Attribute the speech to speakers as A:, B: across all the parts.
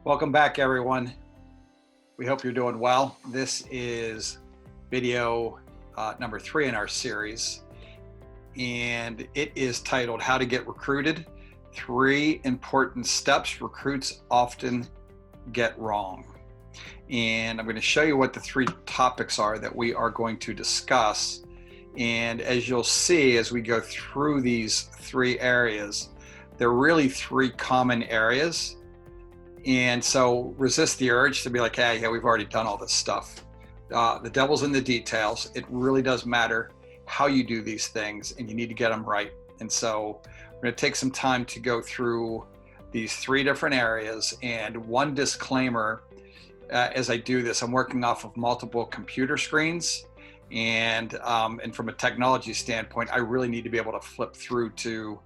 A: Welcome back, everyone. We hope you're doing well. This is video number 3 in our series, and it is titled How to Get Recruited, 3 Important Steps Recruits Often Get Wrong. And I'm going to show you what the 3 topics are that we are going to discuss. And as you'll see, as we go through these 3 areas, there are really 3 common areas. And so resist the urge to be like, hey, yeah, we've already done all this stuff. The devil's in the details. It really does matter how you do these things, and you need to get them right. And so we're going to take some time to go through these 3 different areas. And one disclaimer, as I do this, I'm working off of multiple computer screens. And from a technology standpoint, I really need to be able to flip through to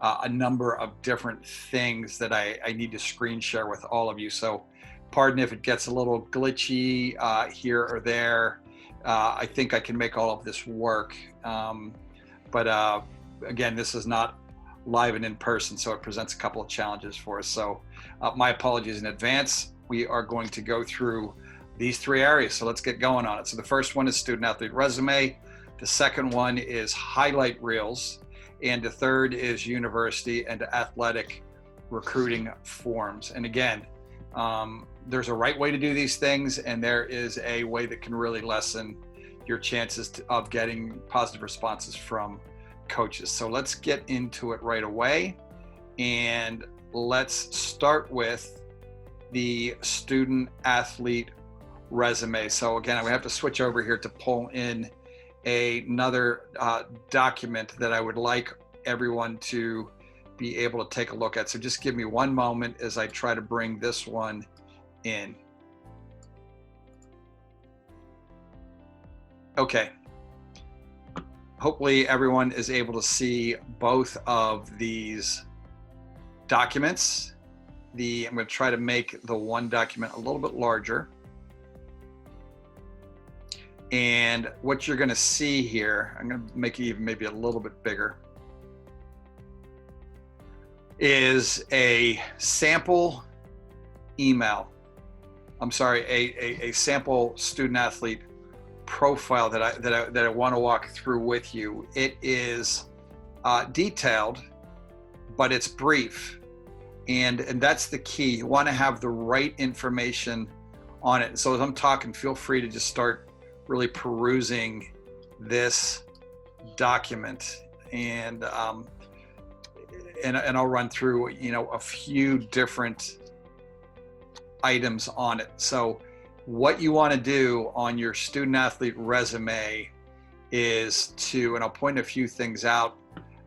A: a number of different things that I need to screen share with all of you. So pardon if it gets a little glitchy here or there. I think I can make all of this work. But again, this is not live and in person, so it presents a couple of challenges for us. So my apologies in advance. We are going to go through these 3 areas. So let's get going on it. So the first one is student athlete resume. The second one is highlight reels. And the third is university and athletic recruiting forms. And again, there's a right way to do these things, and there is a way that can really lessen your chances of getting positive responses from coaches. So let's get into it right away. And let's start with the student athlete resume. So again, we have to switch over here to pull in another document that I would like everyone to be able to take a look at. So just give me one moment as I try to bring this one in. Okay. Hopefully everyone is able to see both of these documents. I'm going to try to make the one document a little bit larger. And what you're going to see here, I'm going to make it even maybe a little bit bigger, is a sample email. I'm sorry, a sample student athlete profile that I want to walk through with you. It is detailed, but it's brief, and that's the key. You want to have the right information on it. So as I'm talking, feel free to just start really perusing this document, and I'll run through a few different items on it. So what you want to do on your student athlete resume is and I'll point a few things out.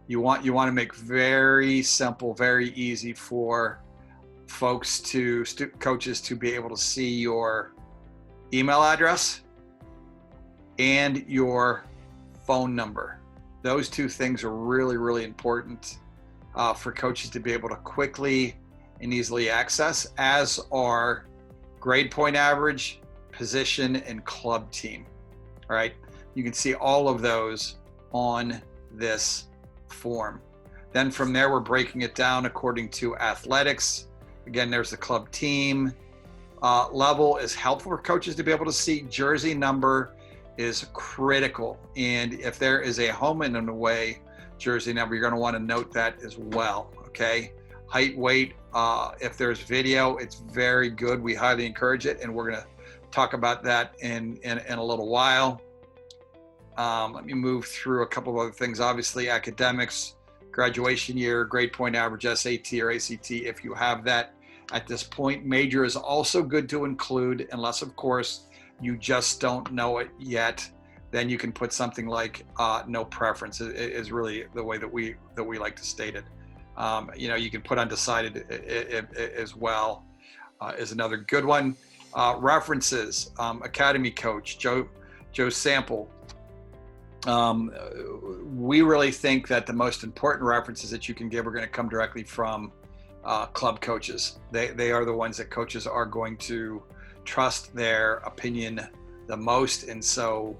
A: You want to make very simple, very easy for folks coaches to be able to see your email address and your phone number. Those 2 things are really, really important for coaches to be able to quickly and easily access, as are grade point average, position, and club team. All right, you can see all of those on this form. Then from there, we're breaking it down according to athletics. Again, there's the club team. Level is helpful for coaches to be able to see. Jersey number is critical, and if there is a home and an away jersey number, you're going to want to note that as well. Okay, height, weight, if there's video, it's very good. We highly encourage it, and we're going to talk about that in a little while. Let me move through a couple of other things. Obviously, academics, graduation year, grade point average, SAT or ACT if you have that at this point. Major is also good to include, unless of course you just don't know it yet. Then you can put something like no preference. Is really the way that we like to state it. You can put undecided as well, is another good one. References, academy coach Joe Sample. We really think that the most important references that you can give are going to come directly from club coaches. They are the ones that coaches are going to trust their opinion the most, and so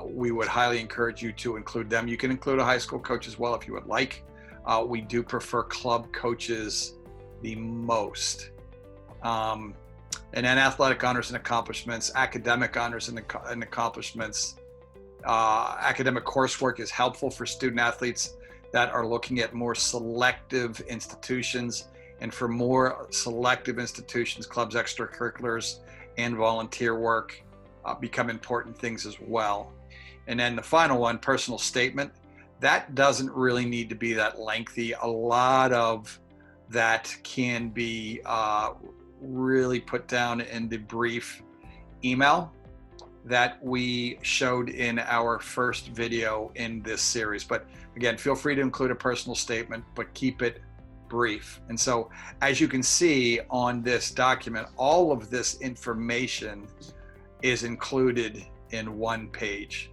A: we would highly encourage you to include them. You can include a high school coach as well if you would like. We do prefer club coaches the most. Um, and then athletic honors and accomplishments, academic honors and accomplishments. Academic coursework is helpful for student athletes that are looking at more selective institutions, and for more selective institutions, clubs, extracurriculars, and volunteer work become important things as well. And then the final one, personal statement, that doesn't really need to be that lengthy. A lot of that can be really put down in the brief email that we showed in our first video in this series. But again, feel free to include a personal statement, but keep it brief. And so as you can see on this document, all of this information is included in one page,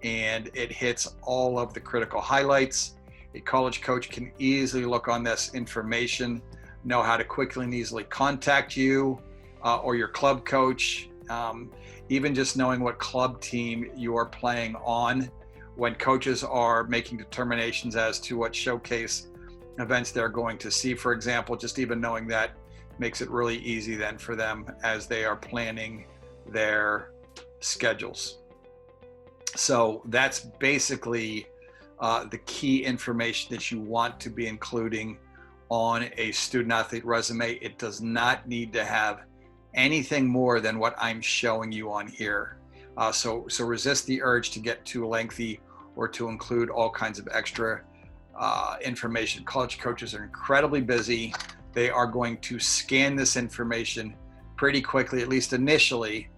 A: and it hits all of the critical highlights. A college coach can easily look on this information, know how to quickly and easily contact you or your club coach. Even just knowing what club team you are playing on, when coaches are making determinations as to what showcase events they're going to see, for example, just even knowing that makes it really easy then for them as they are planning their schedules. So that's basically the key information that you want to be including on a student athlete resume. It does not need to have anything more than what I'm showing you on here. So resist the urge to get too lengthy or to include all kinds of extra information. College coaches are incredibly busy. They are going to scan this information pretty quickly, at least initially,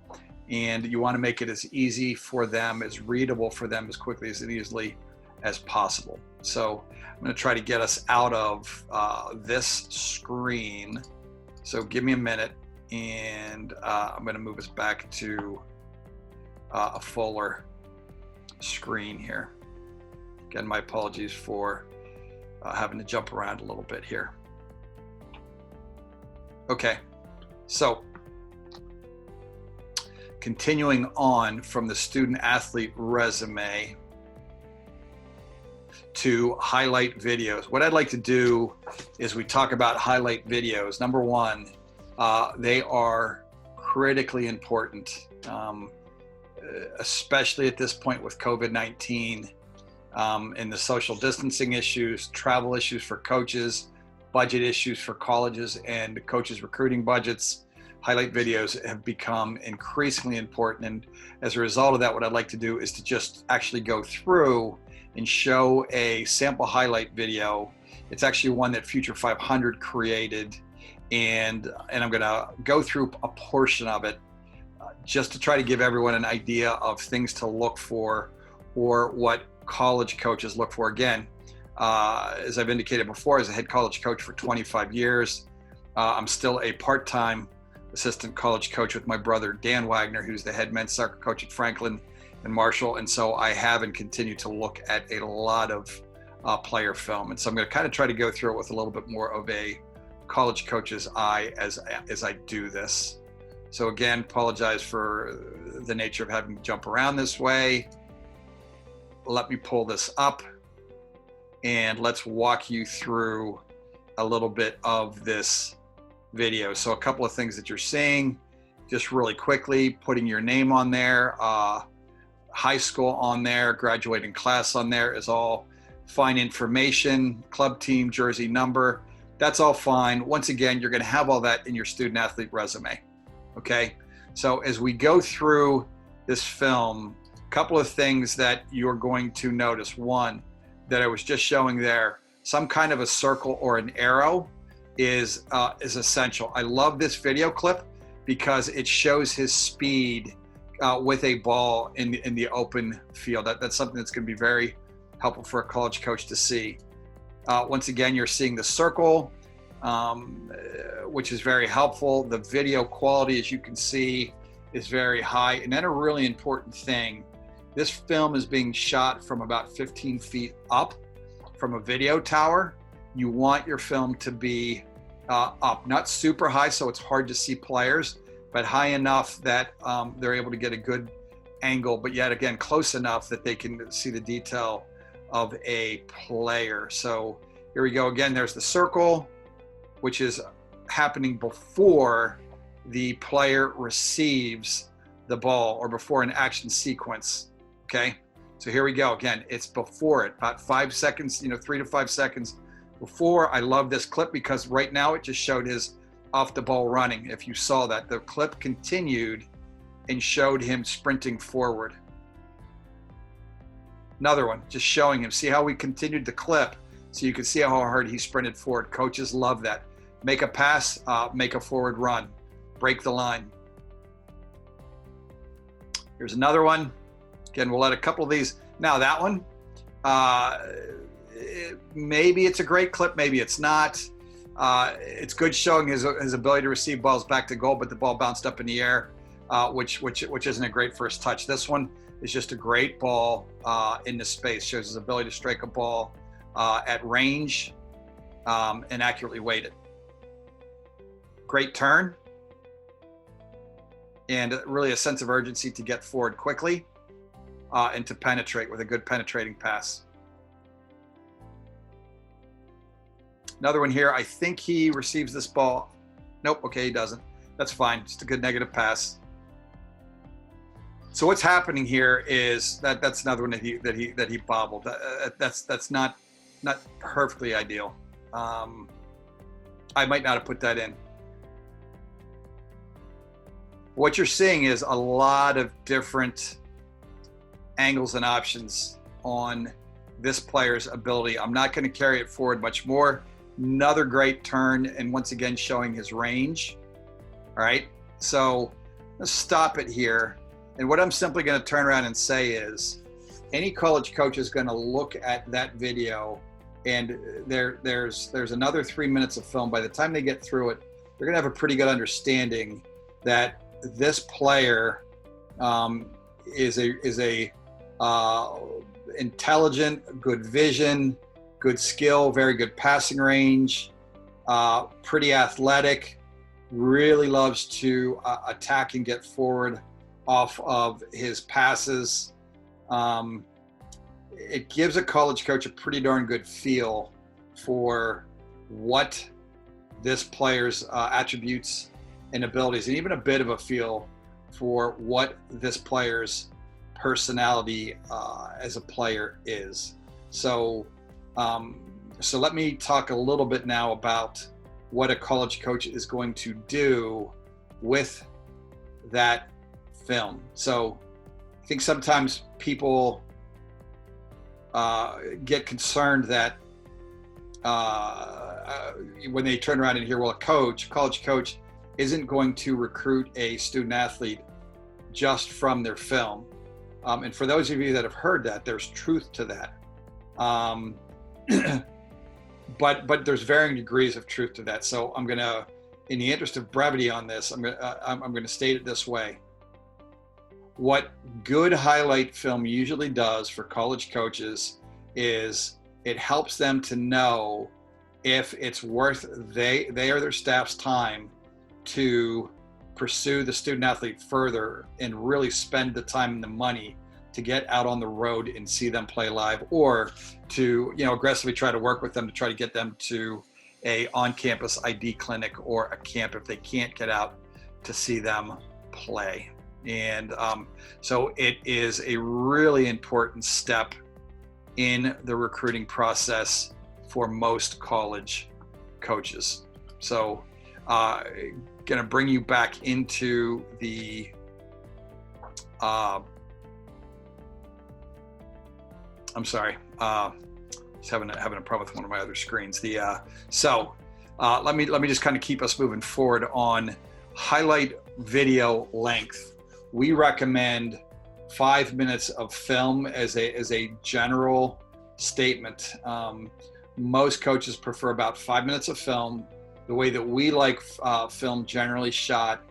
A: and you want to make it as easy for them, as readable for them as quickly as easily as possible. So I'm going to try to get us out of this screen. So give me a minute, and I'm going to move us back to a fuller screen here. Again, my apologies for having to jump around a little bit here. Okay, so continuing on from the student athlete resume to highlight videos. What I'd like to do is we talk about highlight videos. Number one, they are critically important, especially at this point with COVID-19 and the social distancing issues, travel issues for coaches, budget issues for colleges and coaches' recruiting budgets. Highlight videos have become increasingly important. And as a result of that, what I'd like to do is to just actually go through and show a sample highlight video. It's actually one that Future 500 created. And I'm gonna go through a portion of it just to try to give everyone an idea of things to look for or what college coaches look for. Again, as I've indicated before, as a head college coach for 25 years, I'm still a part-time assistant college coach with my brother, Dan Wagner, who's the head men's soccer coach at Franklin and Marshall. And so I have and continue to look at a lot of player film. And so I'm going to kind of try to go through it with a little bit more of a college coach's eye as I do this. So again, apologize for the nature of having to jump around this way. Let me pull this up and let's walk you through a little bit of this video. So a couple of things that you're seeing, just really quickly, putting your name on there, high school on there, graduating class on there is all fine information, club team, jersey number, that's all fine. Once again, you're going to have all that in your student athlete resume. Okay. So as we go through this film, a couple of things that you're going to notice. One, that I was just showing there, some kind of a circle or an arrow is essential. I love this video clip because it shows his speed with a ball in the open field. That's something that's going to be very helpful for a college coach to see. Once again, you're seeing the circle, which is very helpful. The video quality, as you can see, is very high. And then a really important thing, this film is being shot from about 15 feet up from a video tower. You want your film to be up, not super high so it's hard to see players, but high enough that they're able to get a good angle, but yet again, close enough that they can see the detail of a player. So here we go again, there's the circle, which is happening before the player receives the ball or before an action sequence. Okay, so here we go again. It's before it, about 5 seconds, 3 to 5 seconds before. I love this clip because right now it just showed his off the ball running. If you saw that, the clip continued and showed him sprinting forward. Another one, just showing him. See how we continued the clip so you can see how hard he sprinted forward. Coaches love that. Make a pass, make a forward run, break the line. Here's another one. Again, we'll let a couple of these. Now that one, maybe it's a great clip, maybe it's not. It's good showing his ability to receive balls back to goal, but the ball bounced up in the air, which isn't a great first touch. This one is just a great ball in the space. Shows his ability to strike a ball at range and accurately weighted. Great turn and really a sense of urgency to get forward quickly and to penetrate with a good penetrating pass. Another one here. I think he receives this ball. Nope. Okay, he doesn't. That's fine. Just a good negative pass. So what's happening here is that's another one that he bobbled. That's not perfectly ideal. I might not have put that in. What you're seeing is a lot of different angles and options on this player's ability. I'm not going to carry it forward much more. Another great turn, and once again showing his range. All right, so let's stop it here. And what I'm simply going to turn around and say is, any college coach is going to look at that video, and there's another 3 minutes of film. By the time they get through it, they're going to have a pretty good understanding that this player is a intelligent, good vision, good skill, very good passing range, pretty athletic, really loves to attack and get forward off of his passes. It gives a college coach a pretty darn good feel for what this player's attributes and abilities, and even a bit of a feel for what this player's personality as a player is. So let me talk a little bit now about what a college coach is going to do with that film. So I think sometimes people get concerned that when they turn around and hear, well, a college coach isn't going to recruit a student athlete just from their film. And for those of you that have heard that, there's truth to that. But there's varying degrees of truth to that. So I'm gonna, in the interest of brevity on this, I'm gonna state it this way. What good highlight film usually does for college coaches is it helps them to know if it's worth they or their staff's time to pursue the student athlete further and really spend the time and the money to get out on the road and see them play live, or to aggressively try to work with them to try to get them to a on-campus ID clinic or a camp if they can't get out to see them play. And so it is a really important step in the recruiting process for most college coaches. So going to bring you back into the I'm sorry, just having a problem with one of my other screens. Let me just kind of keep us moving forward on highlight video length. We recommend 5 minutes of film as a general statement. Most coaches prefer about 5 minutes of film. The way that we like film generally shot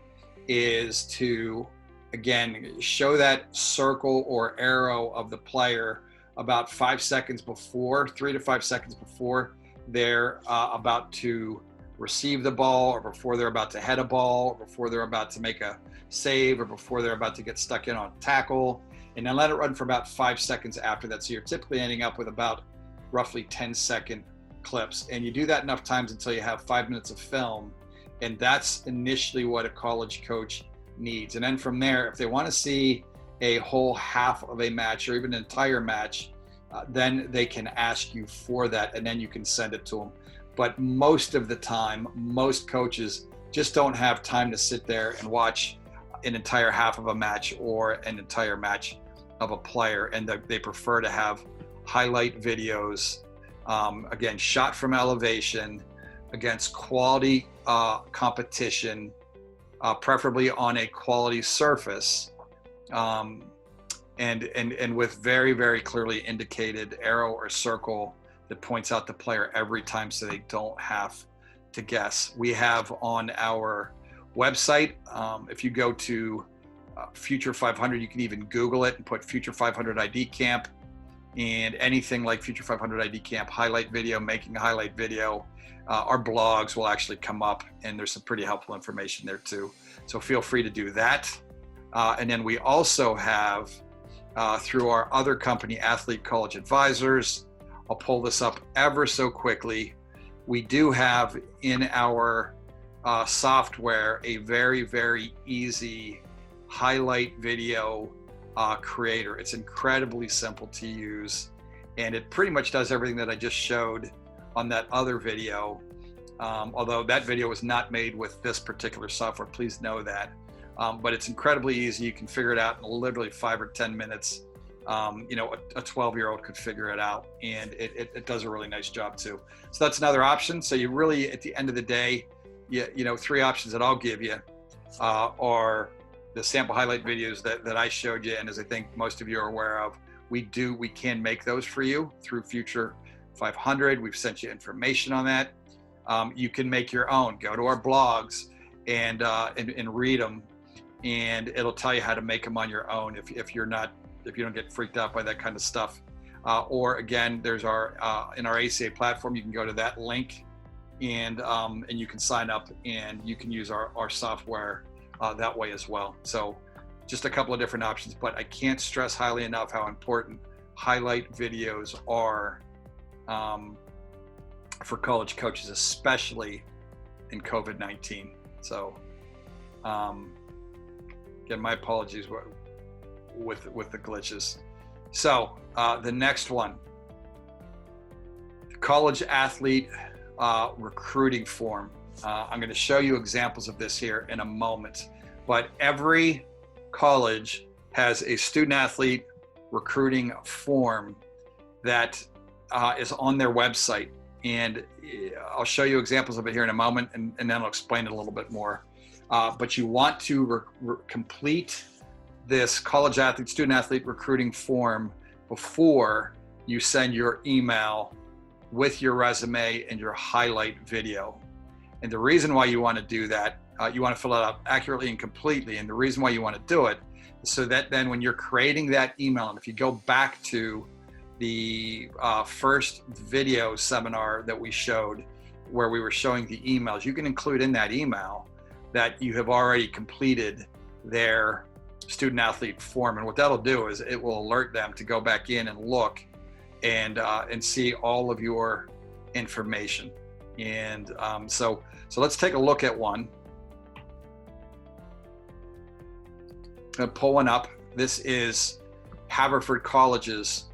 A: is to, again, show that circle or arrow of the player about 5 seconds before, 3 to 5 seconds before they're about to receive the ball, or before they're about to head a ball, or before they're about to make a save, or before they're about to get stuck in on a tackle, and then let it run for about 5 seconds after that. So you're typically ending up with about roughly 10-second clips, and you do that enough times until you have 5 minutes of film, And that's initially what a college coach needs. And then from there, if they want to see a whole half of a match or even an entire match, then they can ask you for that, and then you can send it to them. But most of the time, most coaches just don't have time to sit there and watch an entire half of a match or an entire match of a player, and they prefer to have highlight videos, again, shot from elevation against quality competition, preferably on a quality surface, and with very, very clearly indicated arrow or circle that points out the player every time, so they don't have to guess. We have on our website, if you go to Future 500, you can even Google it and put Future 500 ID Camp, and anything like Future 500 ID Camp highlight video, making a highlight video, our blogs will actually come up, and there's some pretty helpful information there too. So feel free to do that. And then we also have, through our other company, Athlete College Advisors, I'll pull this up ever so quickly. We do have in our software a very, very easy highlight video creator. It's incredibly simple to use, and it pretty much does everything that I just showed on that other video, although that video was not made with this particular software, please know that. But it's incredibly easy. You can figure it out in literally 5 or 10 minutes. You know, a 12-year-old could figure it out, and it does a really nice job too. So that's another option. So you really, at the end of the day, you know, 3 options that I'll give you are the sample highlight videos that I showed you, and as I think most of you are aware of, we can make those for you through Future 500. We've sent you information on that. You can make your own. Go to our blogs and read them, and it'll tell you how to make them on your own if you don't get freaked out by that kind of stuff. Or again, there's our in our ACA platform, you can go to that link and you can sign up and you can use our software that way as well. So just a couple of different options, but I can't stress highly enough how important highlight videos are for college coaches, especially in COVID-19. So again, my apologies with the glitches. So the next one, the college athlete recruiting form. I'm going to show you examples of this here in a moment, but every college has a student athlete recruiting form that is on their website, and I'll show you examples of it here in a moment, and then I'll explain it a little bit more. But you want to complete this college athlete, student athlete recruiting form before you send your email with your resume and your highlight video. And the reason why you want to do that, you want to fill it out accurately and completely. And the reason why you want to do it is so that then when you're creating that email, and if you go back to the first video seminar that we showed, where we were showing the emails, you can include in that email that you have already completed their student athlete form. And what that'll do is it will alert them to go back in and look and see all of your information. And so let's take a look at one. I'm gonna pull one up. This is Haverford College's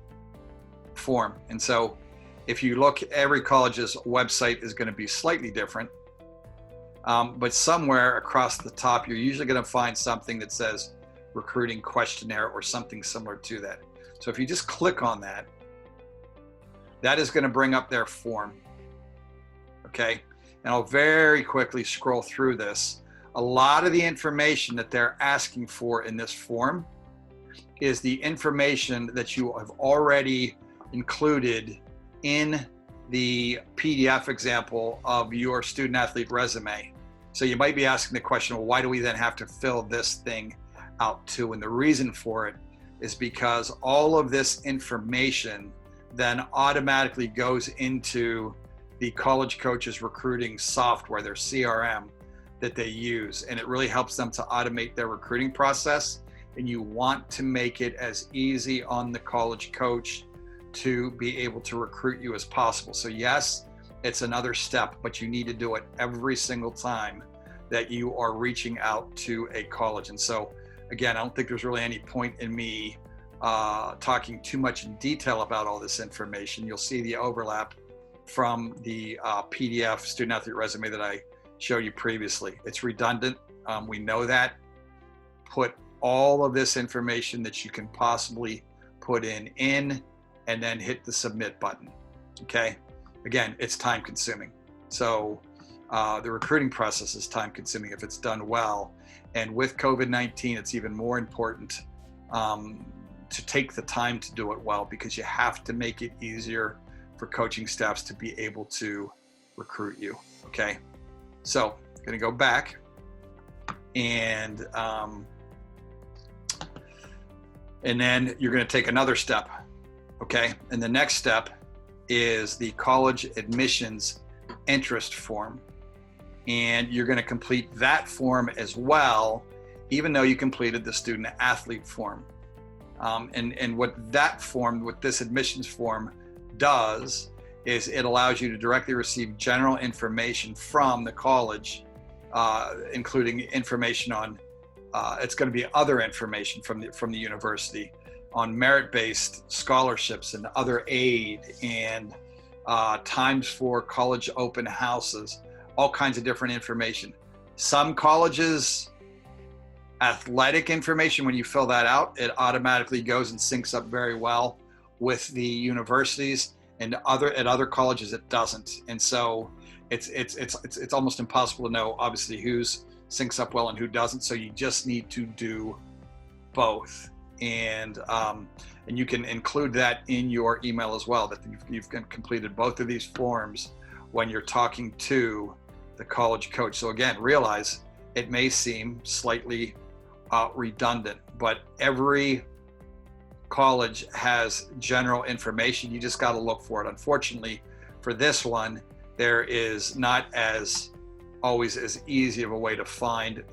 A: form. And so if you look, every college's website is going to be slightly different. But somewhere across the top, you're usually going to find something that says recruiting questionnaire or something similar to that. So if you just click on that, that is going to bring up their form. Okay. And I'll very quickly scroll through this. A lot of the information that they're asking for in this form is the information that you have already included in the PDF example of your student athlete resume. So you might be asking the question, well, why do we then have to fill this thing out too? And the reason for it is because all of this information then automatically goes into the college coaches recruiting software, their CRM that they use. And it really helps them to automate their recruiting process. And you want to make it as easy on the college coach to be able to recruit you as possible. So yes, it's another step, but you need to do it every single time that you are reaching out to a college. And so, again, I don't think there's really any point in me talking too much in detail about all this information. You'll see the overlap from the PDF student athlete resume that I showed you previously. It's redundant. We know that. Put all of this information that you can possibly put in, and then hit the submit button. Okay. Again, it's time consuming. So the recruiting process is time consuming if it's done well. And with COVID-19, it's even more important to take the time to do it well, because you have to make it easier for coaching staffs to be able to recruit you. Okay. So I'm going to go back and then you're going to take another step. Okay. And the next step is the college admissions interest form. And you're going to complete that form as well, even though you completed the student athlete form. And what this admissions form does is it allows you to directly receive general information from the college, including information on, it's going to be other information from the university on merit-based scholarships and other aid, and times for college open houses, all kinds of different information. Some colleges, athletic information, when you fill that out, it automatically goes and syncs up very well with the universities, and at other colleges it doesn't. And so it's almost impossible to know, obviously, who's syncs up well and who doesn't. So you just need to do both. And you can include that in your email as well, that you've completed both of these forms when you're talking to the college coach. So again, realize it may seem slightly redundant, but every college has general information. You just got to look for it. Unfortunately, for this one, there is not always as easy of a way to find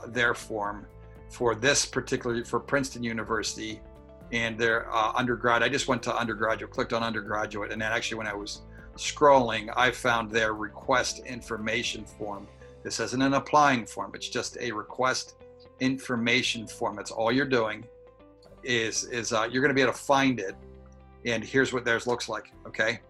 A: their form. For this particularly, for Princeton University and their undergrad, I just went to undergraduate, clicked on undergraduate, and then actually when I was scrolling, I found their request information form. This isn't an applying form, it's just a request information form. That's all you're doing is you're going to be able to find it, and here's what theirs looks like. Okay,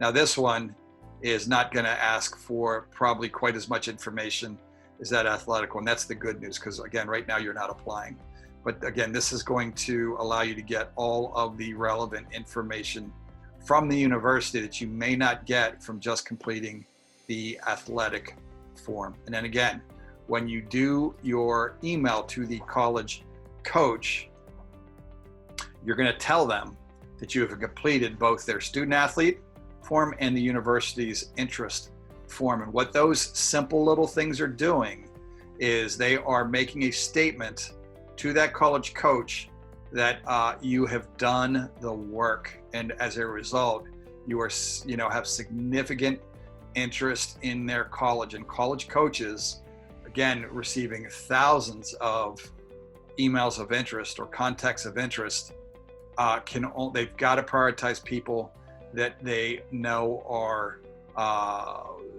A: now this one is not going to ask for probably quite as much information as that athletic one. That's the good news, because again, right now you're not applying. But again, this is going to allow you to get all of the relevant information from the university that you may not get from just completing the athletic form. And then again, when you do your email to the college coach, you're going to tell them that you have completed both their student athlete form and the university's interest form. And what those simple little things are doing is they are making a statement to that college coach that you have done the work, and as a result, you are, have significant interest in their college. And college coaches, again, receiving thousands of emails of interest or contacts of interest, they've got to prioritize people that they know are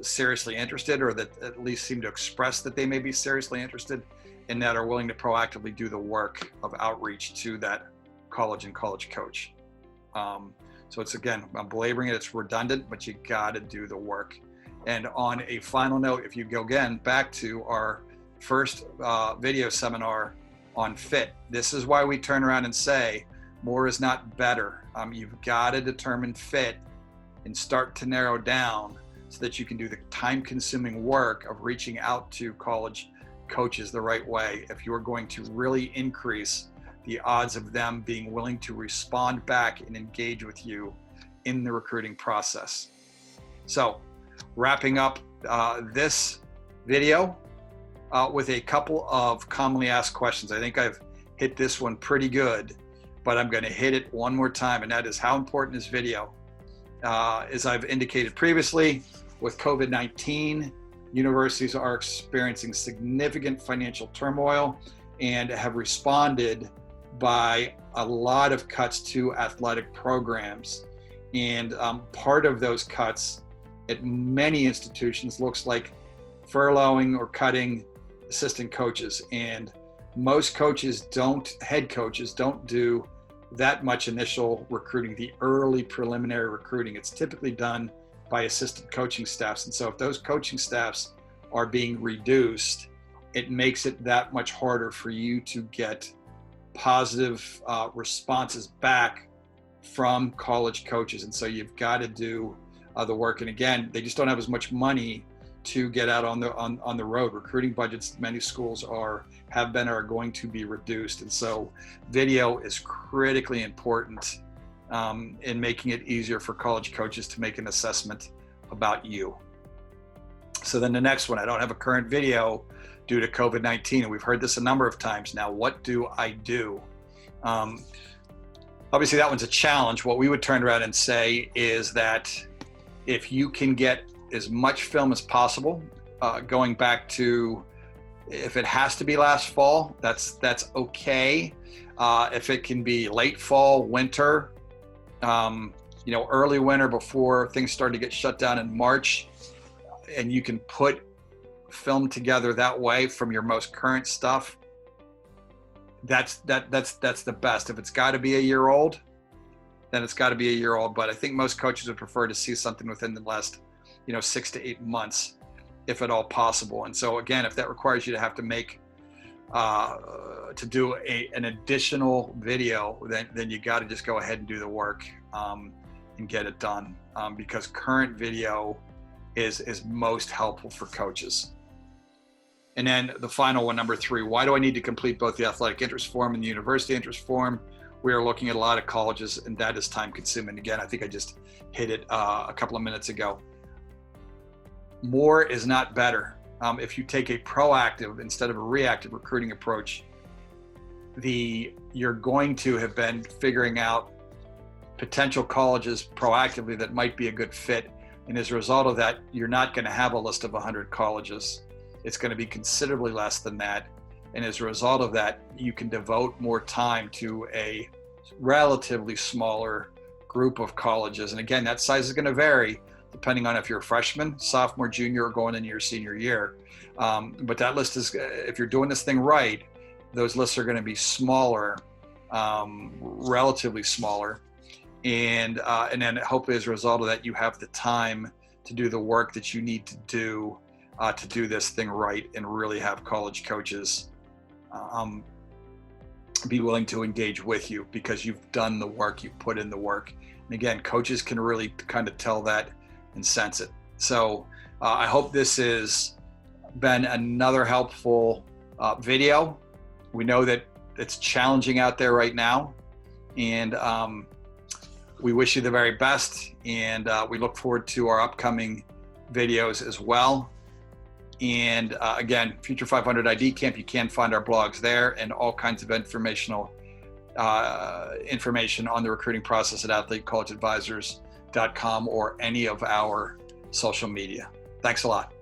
A: seriously interested, or that at least seem to express that they may be seriously interested, and that are willing to proactively do the work of outreach to that college and college coach. So it's, again, I'm belaboring it, it's redundant, but you got to do the work. And on a final note, if you go again back to our first video seminar on fit, this is why we turn around and say more is not better. You've got to determine fit and start to narrow down so that you can do the time-consuming work of reaching out to college coaches the right way, if you're going to really increase the odds of them being willing to respond back and engage with you in the recruiting process. So, wrapping up this video with a couple of commonly asked questions. I think I've hit this one pretty good, but I'm going to hit it one more time, and that is, how important is video? As I've indicated previously, with COVID-19, universities are experiencing significant financial turmoil and have responded by a lot of cuts to athletic programs. And part of those cuts at many institutions looks like furloughing or cutting assistant coaches, and most head coaches don't do that much initial recruiting, the early preliminary recruiting. It's typically done by assistant coaching staffs. And so if those coaching staffs are being reduced, it makes it that much harder for you to get positive responses back from college coaches. And so you've got to do the work. And again, they just don't have as much money to get out on the road. Recruiting budgets, many schools have been or are going to be reduced. And so video is critically important in making it easier for college coaches to make an assessment about you. So then the next one, I don't have a current video due to COVID-19. And we've heard this a number of times now. What do I do? Obviously that one's a challenge. What we would turn around and say is that if you can get as much film as possible, going back to, if it has to be last fall, that's okay. If it can be late fall, winter, early winter before things start to get shut down in March, and you can put film together that way from your most current stuff, that's the best. If it's got to be a year old, then it's got to be a year old. But I think most coaches would prefer to see something within the last 6 to 8 months, if at all possible. And so again, if that requires you to have to make to do an additional video, then you got to just go ahead and do the work and get it done, because current video is most helpful for coaches. And then the final one, number 3, why do I need to complete both the athletic interest form and the university interest form? We are looking at a lot of colleges, and that is time consuming. Again, I think I just hit it a couple of minutes ago. More is not better. If you take a proactive instead of a reactive recruiting approach, you're going to have been figuring out potential colleges proactively that might be a good fit. And as a result of that, you're not going to have a list of 100 colleges. It's going to be considerably less than that. And as a result of that, you can devote more time to a relatively smaller group of colleges. And again, that size is going to vary depending on if you're a freshman, sophomore, junior, or going into your senior year. But that list is, if you're doing this thing right, those lists are going to be smaller, relatively smaller. And then hopefully as a result of that, you have the time to do the work that you need to do this thing right, and really have college coaches be willing to engage with you because you've done the work, you've put in the work. And again, coaches can really kind of tell that and sense it. So I hope this has been another helpful video. We know that it's challenging out there right now, and we wish you the very best, and we look forward to our upcoming videos as well. And again, Future 500 ID Camp, you can find our blogs there and all kinds of information on the recruiting process at athletecollegeadvisors.com or any of our social media. Thanks a lot.